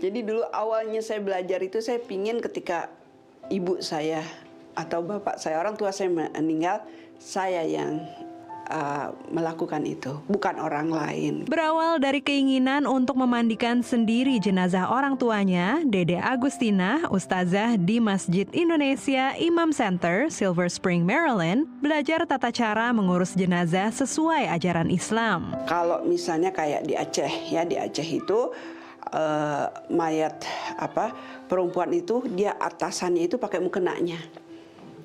Jadi dulu awalnya saya belajar itu saya pingin ketika ibu saya atau bapak saya, orang tua saya meninggal, saya yang melakukan itu, bukan orang lain. Berawal dari keinginan untuk memandikan sendiri jenazah orang tuanya, Dede Agustina, ustazah di Masjid Indonesia Imam Center, Silver Spring, Maryland, belajar tata cara mengurus jenazah sesuai ajaran Islam. Kalau misalnya kayak di Aceh, ya di Aceh itu mayat perempuan itu dia atasannya itu pakai mukenanya.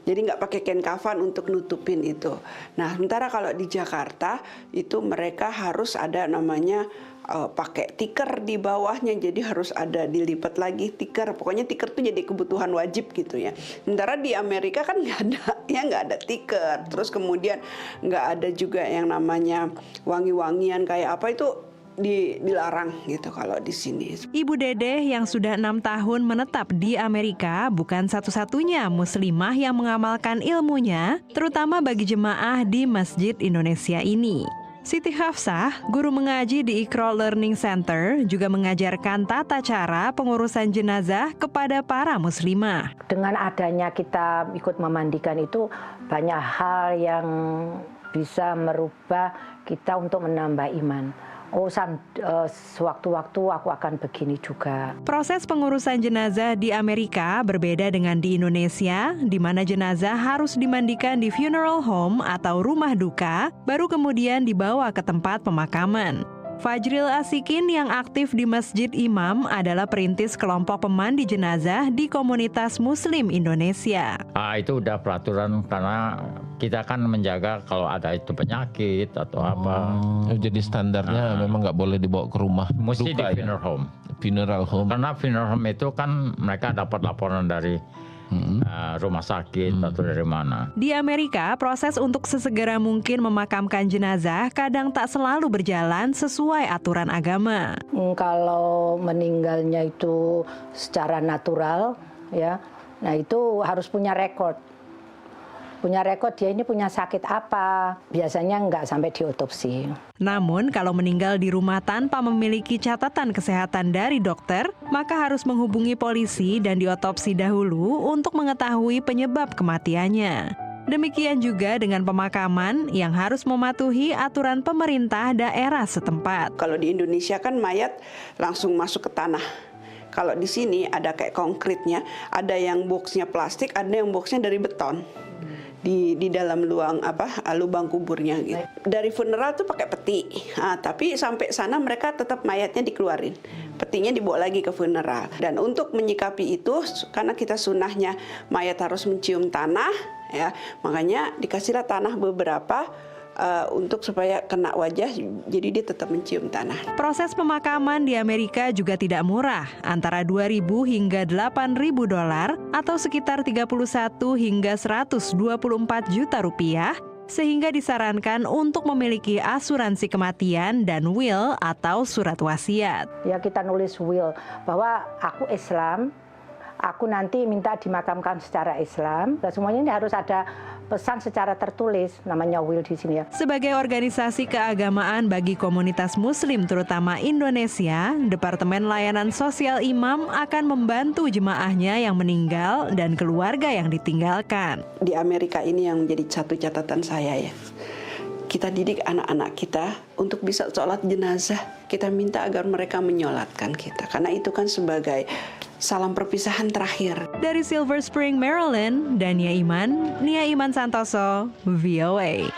Jadi nggak pakai kain kafan untuk nutupin itu. Nah, sementara kalau di Jakarta itu mereka harus ada namanya pakai tikar di bawahnya. Jadi harus ada dilipat lagi tikar. Pokoknya tikar itu jadi kebutuhan wajib gitu ya. Sementara di Amerika kan nggak ada, ya nggak ada tikar. Terus kemudian nggak ada juga yang namanya wangi-wangian kayak apa itu. Dilarang gitu kalau di sini. Ibu Dede yang sudah 6 tahun menetap di Amerika bukan satu-satunya muslimah yang mengamalkan ilmunya, terutama bagi jemaah di Masjid Indonesia ini. Siti Hafsah, guru mengaji di Iqra Learning Center, juga mengajarkan tata cara pengurusan jenazah kepada para muslimah. Dengan adanya kita ikut memandikan itu, banyak hal yang bisa merubah kita untuk menambah iman. Sewaktu-waktu aku akan begini juga. Proses pengurusan jenazah di Amerika berbeda dengan di Indonesia, di mana jenazah harus dimandikan di funeral home atau rumah duka, baru kemudian dibawa ke tempat pemakaman. Fajril Asikin yang aktif di Masjid Imam adalah perintis kelompok pemandi jenazah di komunitas Muslim Indonesia. Itu udah peraturan karena kita kan menjaga kalau ada itu penyakit atau apa. Jadi standarnya memang nggak boleh dibawa ke rumah. Mesti duka, di funeral home. Funeral home. Karena funeral home itu kan mereka dapat laporan dari rumah sakit atau dari mana. Di Amerika, proses untuk sesegera mungkin memakamkan jenazah kadang tak selalu berjalan sesuai aturan agama. Kalau meninggalnya itu secara natural, ya, nah itu harus punya rekod. Punya rekod dia ini punya sakit apa, biasanya nggak sampai diotopsi. Namun kalau meninggal di rumah tanpa memiliki catatan kesehatan dari dokter, maka harus menghubungi polisi dan diotopsi dahulu untuk mengetahui penyebab kematiannya. Demikian juga dengan pemakaman yang harus mematuhi aturan pemerintah daerah setempat. Kalau di Indonesia kan mayat langsung masuk ke tanah. Kalau di sini ada kayak konkretnya, ada yang boxnya plastik, ada yang boxnya dari beton. Di dalam lubang kuburnya gitu. Dari funeral tuh pakai peti. Tapi sampai sana mereka tetap mayatnya dikeluarin. Petinya dibawa lagi ke funeral. Dan untuk menyikapi itu karena kita sunahnya mayat harus mencium tanah ya. Makanya dikasihlah tanah beberapa untuk supaya kena wajah, jadi dia tetap mencium tanah. Proses pemakaman di Amerika juga tidak murah, antara 2.000 hingga 8.000 dolar atau sekitar 31 hingga 124 juta rupiah, sehingga disarankan untuk memiliki asuransi kematian dan will atau surat wasiat. Ya kita nulis will bahwa aku Islam, aku nanti minta dimakamkan secara Islam, dan semuanya ini harus ada pesan secara tertulis, namanya will di sini ya. Sebagai organisasi keagamaan bagi komunitas Muslim terutama Indonesia, Departemen Layanan Sosial Imam akan membantu jemaahnya yang meninggal dan keluarga yang ditinggalkan. Di Amerika ini yang menjadi satu catatan saya ya. Kita didik anak-anak kita untuk bisa sholat jenazah. Kita minta agar mereka menyolatkan kita. Karena itu kan sebagai salam perpisahan terakhir. Dari Silver Spring, Maryland, Nia Iman Santoso, VOA.